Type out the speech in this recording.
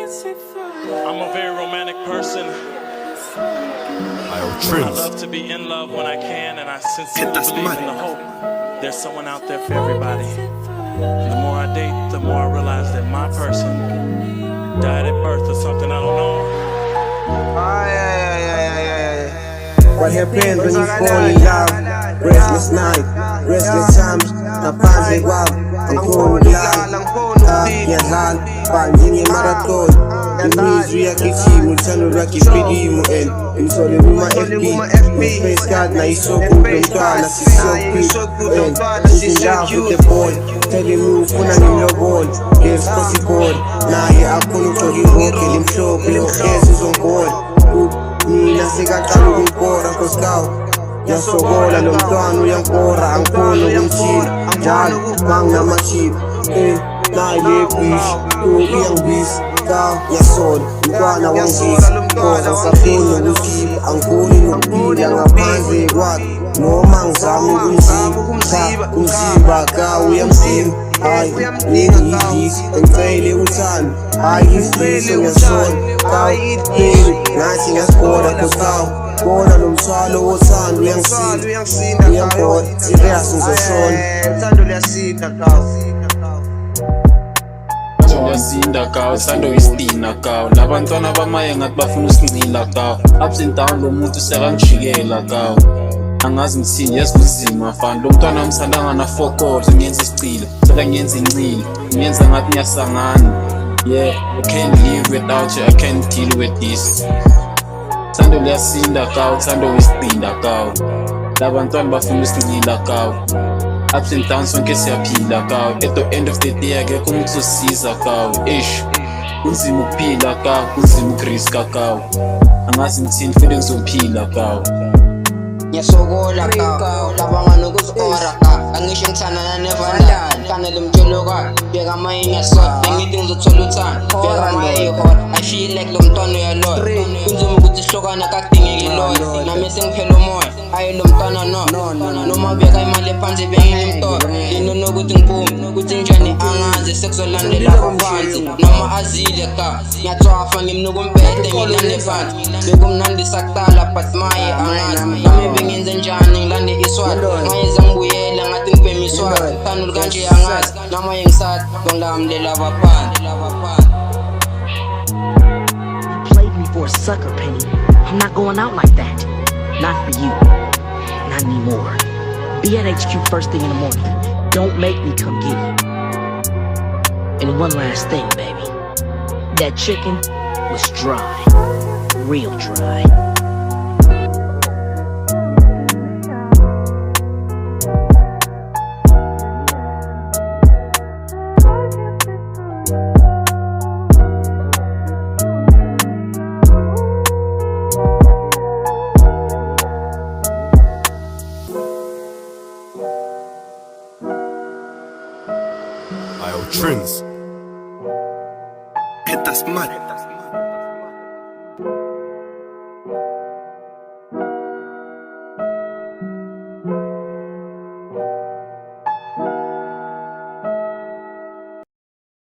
I'm a very romantic person. I love to be in love when I can, and I sincerely believe in the hope. There's someone out there for everybody. And the more I date, the more I realize that my person died at birth or something, I don't know. What happens when you fall in love? Restless night, restless times, napanzi kwabo angkhona ukulala ngiyadlala banjinge marathon imizwa iyagijima uthando lwakhe ipilimo and ngithole kuma-FB nge-face card nayisokude umntwana sisiyophi and she's in love with the boy telling me ufuna ngimlobole ngesikosibona naye akhona ugcoka iroke limhlophe ugezi uzongibona mina sekaqala ukumpora nkosikawo yasokola lo mntwana uyankora angikhona ukumthila njalo manginamashila naye lebhishi iyangibisa kaw yasola umntwana wangisa koza ngisafuna ukusiba angikhoni nokuphila ngaphandle kwakhe noma ngizama ukumsiba umsiba kaw uyamsiba hayi ngiyidlisa engicele uthando hayi ifiso ngiyasola kaw pheli ngathi ngiyasibona nkosikawo bona lo mthwalo wothando uyangisinda uyambona serious ngizoshona uthando luyasinda kaw uyasinda kaw sando istina kaw labantwana bamaye ngathi bafuna usincila kaw ups and down lo muntu sekangijikela kaw angazi ngithini yesinzima fana lo mntwana wamsandanga na focus ngiyenza isicilo sekangenza incile ngiyenza ngathi ngiyasangana yeah I can't live without you I can't deal with this sando liyasinda kaw sando istina kaw labantwana bafuna usincila kaw ups and downs sonke siyaphila kaw at the end of the day akekho umuntu uzosiza kaw ish kunzima ukuphila kaw kunzima ukuriska kaw angazi ngithini futhi ngizophila kaw ngiyasokola kaw labanga nokuzora angisho ngithandana nevandani kanele umtshelo kwakhe bheka amaye ngiyasona bengithi ngizothola uthando bheka amaye hot I feel like lo mntwana uyaloya kunzima ukuthi ihlokana kakudingeki loyo nami sengiphela umoya ayi lo mntwana no noma beka imali ephansi bengiyimtoro inonokuthi ngiphume ukuthi njani angazi sekuzolandela phansi noma azile ka ngiyathwafa ngimnuka umpete ngilande phansi bekumnandisa kuqala but maye angazi nami bengenze njani ngilande iswati mayeza ngibuyela ngathi ngibhema iswati uthando kanje angazi namaye ngisathi ngilamlela abaphansi. For a sucker, Penny. I'm not going out like that. Not for you. Not anymore. Be at HQ first thing in the morning. Don't make me come get you. And one last thing, baby. That chicken was dry. Real dry. Trends. Hit das Mann.